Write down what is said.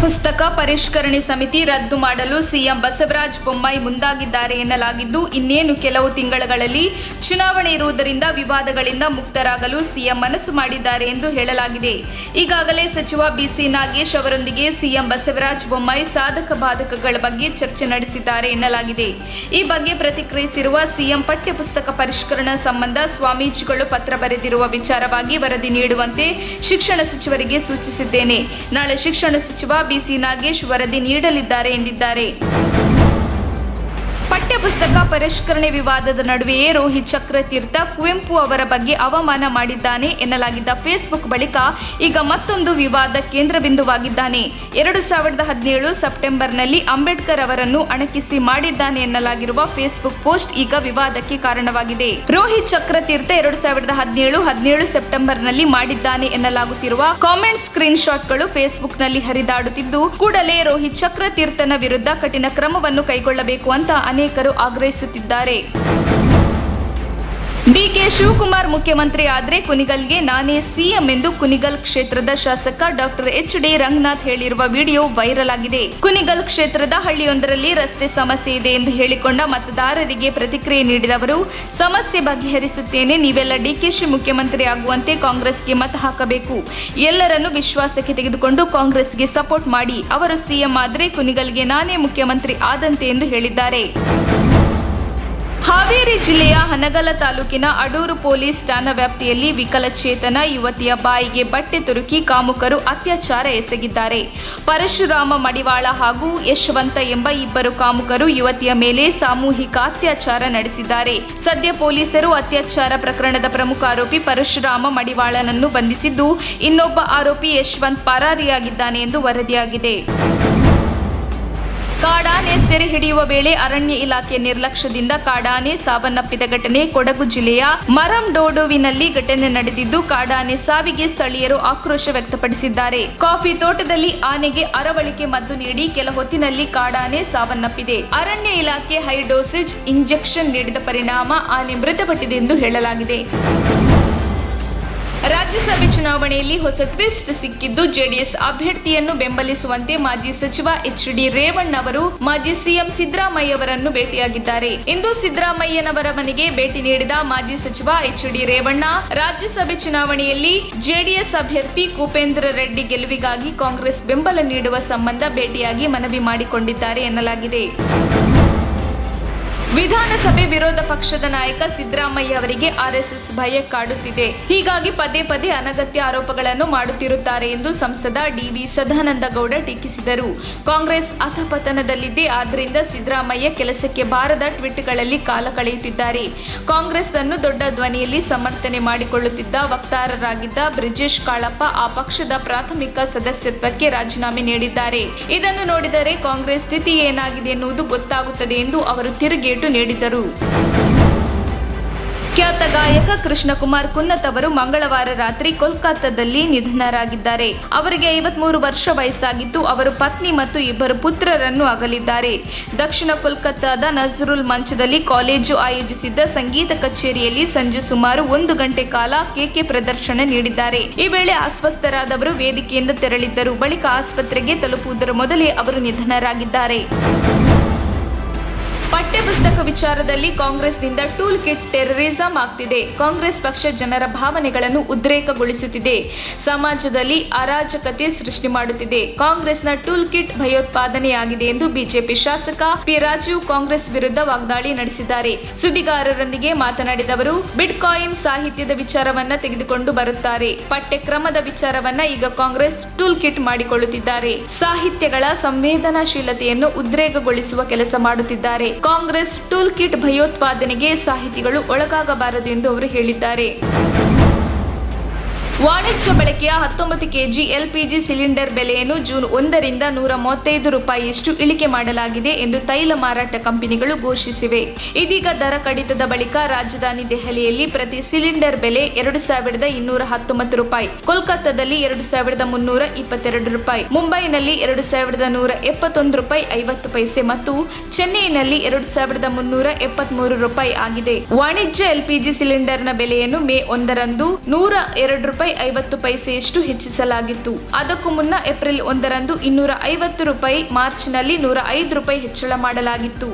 ಪಠ್ಯಪುಸ್ತಕ ಪರಿಷ್ಕರಣೆ ಸಮಿತಿ ರದ್ದು ಮಾಡಲು ಸಿಎಂ ಬಸವರಾಜ ಬೊಮ್ಮಾಯಿ ಮುಂದಾಗಿದ್ದಾರೆ ಎನ್ನಲಾಗಿದ್ದು, ಇನ್ನೇನು ಕೆಲವು ತಿಂಗಳುಗಳಲ್ಲಿ ಚುನಾವಣೆ ಇರುವುದರಿಂದ ವಿವಾದಗಳಿಂದ ಮುಕ್ತರಾಗಲು ಸಿಎಂ ಮನಸ್ಸು ಮಾಡಿದ್ದಾರೆ ಎಂದು ಹೇಳಲಾಗಿದೆ. ಈಗಾಗಲೇ ಸಚಿವ ಬಿಸಿ ನಾಗೇಶ್ ಅವರೊಂದಿಗೆ ಸಿಎಂ ಬಸವರಾಜ ಬೊಮ್ಮಾಯಿ ಸಾಧಕ ಬಾಧಕಗಳ ಬಗ್ಗೆ ಚರ್ಚೆ ನಡೆಸಿದ್ದಾರೆ ಎನ್ನಲಾಗಿದೆ. ಈ ಬಗ್ಗೆ ಪ್ರತಿಕ್ರಿಯಿಸಿರುವ ಸಿಎಂ, ಪಠ್ಯಪುಸ್ತಕ ಪರಿಷ್ಕರಣೆ ಸಂಬಂಧ ಸ್ವಾಮೀಜಿಗಳು ಪತ್ರ ಬರೆದಿರುವ ವಿಚಾರವಾಗಿ ವರದಿ ನೀಡುವಂತೆ ಶಿಕ್ಷಣ ಸಚಿವರಿಗೆ ಸೂಚಿಸಿದ್ದೇನೆ. ನಾಳೆ ಶಿಕ್ಷಣ ಸಚಿವ ಬಿಸಿ ನಾಗೇಶ್ ವರದಿ ನೀಡಲಿದ್ದಾರೆ ಎಂದಿದ್ದಾರೆ. ಪಠ್ಯಪುಸ್ತಕ ಪರಿಷ್ಕರಣೆ ವಿವಾದದ ನಡುವೆಯೇ ರೋಹಿತ್ ಚಕ್ರತೀರ್ಥ ಕುವೆಂಪು ಅವರ ಬಗ್ಗೆ ಅವಮಾನ ಮಾಡಿದ್ದಾನೆ ಎನ್ನಲಾಗಿದ್ದ ಫೇಸ್ಬುಕ್ ಬಳಿಕ ಈಗ ಮತ್ತೊಂದು ವಿವಾದ ಕೇಂದ್ರ ಬಿಂದುವಾಗಿದ್ದಾನೆ. 2017 ಸೆಪ್ಟೆಂಬರ್ನಲ್ಲಿ ಅಂಬೇಡ್ಕರ್ ಅವರನ್ನು ಅಣಕಿಸಿ ಮಾಡಿದ್ದಾನೆ ಎನ್ನಲಾಗಿರುವ ಫೇಸ್ಬುಕ್ ಪೋಸ್ಟ್ ಈಗ ವಿವಾದಕ್ಕೆ ಕಾರಣವಾಗಿದೆ. ರೋಹಿತ್ ಚಕ್ರತೀರ್ಥ 2017 ಸೆಪ್ಟೆಂಬರ್ನಲ್ಲಿ ಮಾಡಿದ್ದಾನೆ ಎನ್ನಲಾಗುತ್ತಿರುವ ಕಾಮೆಂಟ್ ಸ್ಕ್ರೀನ್ ಶಾಟ್ಗಳು ಫೇಸ್ಬುಕ್ನಲ್ಲಿ ಹರಿದಾಡುತ್ತಿದ್ದು, ಕೂಡಲೇ ರೋಹಿತ್ ಚಕ್ರತೀರ್ಥನ ವಿರುದ್ಧ ಕಠಿಣ ಕ್ರಮವನ್ನು ಕೈಗೊಳ್ಳಬೇಕು ಅಂತ ಅನೇಕರು ಆಗ್ರಹಿಸುತ್ತಿದ್ದಾರೆ. ಡಿಕೆ ಶಿವಕುಮಾರ್ ಮುಖ್ಯಮಂತ್ರಿ ಆದರೆ ಕುಣಿಗಲ್ಗೆ ನಾನೇ ಸಿಎಂ ಎಂದು ಕುಣಿಗಲ್ ಕ್ಷೇತ್ರದ ಶಾಸಕ ಡಾಕ್ಟರ್ ಎಚ್.ಡಿ. ರಂಗನಾಥ್ ಹೇಳಿರುವ ವಿಡಿಯೋ ವೈರಲ್ ಆಗಿದೆ. ಕುಣಿಗಲ್ ಕ್ಷೇತ್ರದ ಹಳ್ಳಿಯೊಂದರಲ್ಲಿ ರಸ್ತೆ ಸಮಸ್ಯೆ ಇದೆ ಎಂದು ಹೇಳಿಕೊಂಡ ಮತದಾರರಿಗೆ ಪ್ರತಿಕ್ರಿಯೆ ನೀಡಿದ ಅವರು, ಸಮಸ್ಯೆ ಬಗೆಹರಿಸುತ್ತೇನೆ, ನೀವೆಲ್ಲ ಡಿಕೆಶಿ ಮುಖ್ಯಮಂತ್ರಿ ಆಗುವಂತೆ ಕಾಂಗ್ರೆಸ್ಗೆ ಮತ ಹಾಕಬೇಕು, ಎಲ್ಲರನ್ನು ವಿಶ್ವಾಸಕ್ಕೆ ತೆಗೆದುಕೊಂಡು ಕಾಂಗ್ರೆಸ್ಗೆ ಸಪೋರ್ಟ್ ಮಾಡಿ, ಅವರು ಸಿಎಂ ಆದರೆ ಕುಣಿಗಲ್ಗೆ ನಾನೇ ಮುಖ್ಯಮಂತ್ರಿ ಆದಂತೆ ಎಂದು ಹೇಳಿದ್ದಾರೆ. ಹಾವೇರಿ ಜಿಲ್ಲೆಯ ಹನಗಲ ತಾಲೂಕಿನ ಅಡೂರು ಪೊಲೀಸ್ ಠಾಣಾ ವ್ಯಾಪ್ತಿಯಲ್ಲಿ ವಿಕಲಚೇತನ ಯುವತಿಯ ಬಾಯಿಗೆ ಬಟ್ಟೆ ತುರುಕಿ ಕಾಮುಕರು ಅತ್ಯಾಚಾರ ಎಸಗಿದ್ದಾರೆ. ಪರಶುರಾಮ ಮಡಿವಾಳ ಹಾಗೂ ಯಶವಂತ ಎಂಬ ಇಬ್ಬರು ಕಾಮುಕರು ಯುವತಿಯ ಮೇಲೆ ಸಾಮೂಹಿಕ ಅತ್ಯಾಚಾರ ನಡೆಸಿದ್ದಾರೆ. ಸದ್ಯ ಪೊಲೀಸರು ಅತ್ಯಾಚಾರ ಪ್ರಕರಣದ ಪ್ರಮುಖ ಆರೋಪಿ ಪರಶುರಾಮ ಮಡಿವಾಳನನ್ನು ಬಂಧಿಸಿದ್ದು, ಇನ್ನೊಬ್ಬ ಆರೋಪಿ ಯಶವಂತ್ ಪರಾರಿಯಾಗಿದ್ದಾನೆ ಎಂದು ವರದಿಯಾಗಿದೆ. ಕಾಡಾನೆ ಸೆರೆ ಹಿಡಿಯುವ ವೇಳೆ ಅರಣ್ಯ ಇಲಾಖೆ ನಿರ್ಲಕ್ಷ್ಯದಿಂದ ಕಾಡಾನೆ ಸಾವನ್ನಪ್ಪಿದ ಘಟನೆ ಕೊಡಗು ಜಿಲ್ಲೆಯ ಮರಂಡೋಡುವಿನಲ್ಲಿ ಘಟನೆ ನಡೆದಿದ್ದು, ಕಾಡಾನೆ ಸಾವಿಗೆ ಸ್ಥಳೀಯರು ಆಕ್ರೋಶ ವ್ಯಕ್ತಪಡಿಸಿದ್ದಾರೆ. ಕಾಫಿ ತೋಟದಲ್ಲಿ ಆನೆಗೆ ಅರವಳಿಕೆ ಮದ್ದು ನೀಡಿ ಕೆಲ ಹೊತ್ತಿನಲ್ಲಿ ಕಾಡಾನೆ ಸಾವನ್ನಪ್ಪಿದೆ. ಅರಣ್ಯ ಇಲಾಖೆ ಹೈ ಡೋಸೇಜ್ ಇಂಜೆಕ್ಷನ್ ನೀಡಿದ ಪರಿಣಾಮ ಆನೆ ಮೃತಪಟ್ಟಿದೆ ಎಂದು ಹೇಳಲಾಗಿದೆ. ರಾಜ್ಯಸಭೆ ಚುನಾವಣೆಯಲ್ಲಿ ಹೊಸ ಟ್ವಿಸ್ಟ್ ಸಿಕ್ಕಿದ್ದು, ಜೆಡಿಎಸ್ ಅಭ್ಯರ್ಥಿಯನ್ನು ಬೆಂಬಲಿಸುವಂತೆ ಮಾಜಿ ಸಚಿವ ಎಚ್.ಡಿ. ರೇವಣ್ಣ ಅವರು ಮಾಜಿ ಸಿಎಂ ಸಿದ್ದರಾಮಯ್ಯ ಅವರನ್ನು ಭೇಟಿಯಾಗಿದ್ದಾರೆ. ಇಂದು ಸಿದ್ದರಾಮಯ್ಯನವರ ಮನೆಗೆ ಭೇಟಿ ನೀಡಿದ ಮಾಜಿ ಸಚಿವ ಎಚ್.ಡಿ. ರೇವಣ್ಣ, ರಾಜ್ಯಸಭೆ ಚುನಾವಣೆಯಲ್ಲಿ ಜೆಡಿಎಸ್ ಅಭ್ಯರ್ಥಿ ಕುಪೇಂದ್ರ ರೆಡ್ಡಿ ಗೆಲುವಿಗಾಗಿ ಕಾಂಗ್ರೆಸ್ ಬೆಂಬಲ ನೀಡುವ ಸಂಬಂಧ ಭೇಟಿಯಾಗಿ ಮನವಿ ಮಾಡಿಕೊಂಡಿದ್ದಾರೆ ಎನ್ನಲಾಗಿದೆ. ವಿಧಾನಸಭೆ ವಿರೋಧ ಪಕ್ಷದ ನಾಯಕ ಸಿದ್ದರಾಮಯ್ಯ ಅವರಿಗೆ ಆರ್ಎಸ್ಎಸ್ ಭಯ ಕಾಡುತ್ತಿದೆ. ಹೀಗಾಗಿ ಪದೇ ಪದೇ ಅನಗತ್ಯ ಆರೋಪಗಳನ್ನು ಮಾಡುತ್ತಿರುತ್ತಾರೆ ಎಂದು ಸಂಸದ ಡಿ.ವಿ. ಸದಾನಂದ ಗೌಡ ಟೀಕಿಸಿದರು. ಕಾಂಗ್ರೆಸ್ ಅಧಪತನದಲ್ಲಿದೆ, ಆದ್ದರಿಂದ ಸಿದ್ದರಾಮಯ್ಯ ಕೆಲಸಕ್ಕೆ ಬಾರದ ಟ್ವೀಟ್ಗಳಲ್ಲಿ ಕಾಲ ಕಳೆಯುತ್ತಿದ್ದಾರೆ. ಕಾಂಗ್ರೆಸ್ ಅನ್ನು ದೊಡ್ಡ ಧ್ವನಿಯಲ್ಲಿ ಸಮರ್ಥನೆ ಮಾಡಿಕೊಳ್ಳುತ್ತಿದ್ದ ವಕ್ತಾರರಾಗಿದ್ದ ಬ್ರಿಜೇಶ್ ಕಾಳಪ್ಪ ಆ ಪಕ್ಷದ ಪ್ರಾಥಮಿಕ ಸದಸ್ಯತ್ವಕ್ಕೆ ರಾಜೀನಾಮೆ ನೀಡಿದ್ದಾರೆ. ಇದನ್ನು ನೋಡಿದರೆ ಕಾಂಗ್ರೆಸ್ ಸ್ಥಿತಿ ಏನಾಗಿದೆ ಎನ್ನುವುದು ಗೊತ್ತಾಗುತ್ತದೆ ಎಂದು ಅವರು ತಿರುಗೇಟು ನೀಡಿದರು. ಖ್ಯಾತ ಗಾಯಕ ಕೃಷ್ಣಕುಮಾರ್ ಕುನ್ನತ್ ಅವರು ಮಂಗಳವಾರ ರಾತ್ರಿ ಕೋಲ್ಕತ್ತಾದಲ್ಲಿ ನಿಧನರಾಗಿದ್ದಾರೆ. ಅವರಿಗೆ 53 ವರ್ಷ ವಯಸ್ಸಾಗಿದ್ದು, ಅವರು ಪತ್ನಿ ಮತ್ತು ಇಬ್ಬರು ಪುತ್ರರನ್ನು ಅಗಲಿದ್ದಾರೆ. ದಕ್ಷಿಣ ಕೋಲ್ಕತ್ತಾದ ನಜರುಲ್ ಮಂಚದಲ್ಲಿ ಕಾಲೇಜು ಆಯೋಜಿಸಿದ್ದ ಸಂಗೀತ ಕಚೇರಿಯಲ್ಲಿ ಸಂಜೆ ಸುಮಾರು 1 ಗಂಟೆ ಕಾಲ ಕೇಕೆ ಪ್ರದರ್ಶನ ನೀಡಿದ್ದಾರೆ. ಈ ವೇಳೆ ಅಸ್ವಸ್ಥರಾದವರು ವೇದಿಕೆಯಿಂದ ತೆರಳಿದ್ದರು. ಬಳಿಕ ಆಸ್ಪತ್ರೆಗೆ ತಲುಪುವುದರ ಮೊದಲೇ ಅವರು ನಿಧನರಾಗಿದ್ದಾರೆ. ಪಠ್ಯಪುಸ್ತಕ ವಿಚಾರದಲ್ಲಿ ಕಾಂಗ್ರೆಸ್ನಿಂದ ಟೂಲ್ ಕಿಟ್ ಟೆರರಿಸಂ ಆಗ್ತಿದೆ. ಕಾಂಗ್ರೆಸ್ ಪಕ್ಷ ಜನರ ಭಾವನೆಗಳನ್ನು ಉದ್ರೇಕಗೊಳಿಸುತ್ತಿದೆ, ಸಮಾಜದಲ್ಲಿ ಅರಾಜಕತೆ ಸೃಷ್ಟಿ ಮಾಡುತ್ತಿದೆ. ಕಾಂಗ್ರೆಸ್ನ ಟೂಲ್ ಕಿಟ್ ಭಯೋತ್ಪಾದನೆಯಾಗಿದೆ ಎಂದು ಬಿಜೆಪಿ ಶಾಸಕ ಪಿ. ರಾಜೀವ್ ಕಾಂಗ್ರೆಸ್ ವಿರುದ್ಧ ವಾಗ್ದಾಳಿ ನಡೆಸಿದ್ದಾರೆ. ಸುದ್ದಿಗಾರರೊಂದಿಗೆ ಮಾತನಾಡಿದ ಅವರು, ಬಿಟ್ಕಾಯಿನ್ ಸಾಹಿತ್ಯದ ವಿಚಾರವನ್ನ ತೆಗೆದುಕೊಂಡು ಬರುತ್ತಾರೆ. ಪಠ್ಯಕ್ರಮದ ವಿಚಾರವನ್ನ ಈಗ ಕಾಂಗ್ರೆಸ್ ಟೂಲ್ ಕಿಟ್ ಮಾಡಿಕೊಳ್ಳುತ್ತಿದ್ದಾರೆ. ಸಾಹಿತ್ಯಗಳ ಸಂವೇದನಾಶೀಲತೆಯನ್ನು ಉದ್ರೇಕಗೊಳಿಸುವ ಕೆಲಸ ಮಾಡುತ್ತಿದ್ದಾರೆ. ಕಾಂಗ್ರೆಸ್ ಟೂಲ್ ಕಿಟ್ ಭಯೋತ್ಪಾದನೆಗೆ ಸಾಹಿತಿಗಳು ಒಳಗಾಗಬಾರದು ಎಂದು ಅವರು ಹೇಳಿದ್ದಾರೆ. ವಾಣಿಜ್ಯ ಬಳಕೆಯ 19 ಕೆಜಿ ಎಲ್ಪಿಜಿ ಸಿಲಿಂಡರ್ ಬೆಲೆಯನ್ನು ಜೂನ್ 1ರಿಂದ ₹135 ಇಳಿಕೆ ಮಾಡಲಾಗಿದೆ ಎಂದು ತೈಲ ಮಾರಾಟ ಕಂಪನಿಗಳು ಘೋಷಿಸಿವೆ. ಇದೀಗ ದರ ಕಡಿತದ ಬಳಿಕ ರಾಜಧಾನಿ ದೆಹಲಿಯಲ್ಲಿ ಪ್ರತಿ ಸಿಲಿಂಡರ್ ಬೆಲೆ ₹2,219, ಕೋಲ್ಕತ್ತಾದಲ್ಲಿ ₹2,322, ಮುಂಬೈನಲ್ಲಿ ₹2,171.50 ಮತ್ತು ಚೆನ್ನೈನಲ್ಲಿ ₹2,373 ಆಗಿದೆ. ವಾಣಿಜ್ಯ ಎಲ್ಪಿಜಿ ಸಿಲಿಂಡರ್ನ ಬೆಲೆಯನ್ನು ಮೇ 1ರಂದು ₹102 ರೂಪಾಯಿ 50 ಪೈಸೆಯಷ್ಟು ಹೆಚ್ಚಿಸಲಾಗಿತ್ತು. ಅದಕ್ಕೂ ಮುನ್ನ ಏಪ್ರಿಲ್ 1ರಂದು 250 ರೂಪಾಯಿ, ಮಾರ್ಚ್ನಲ್ಲಿ 105 ರೂಪಾಯಿ ಹೆಚ್ಚಳ ಮಾಡಲಾಗಿತ್ತು.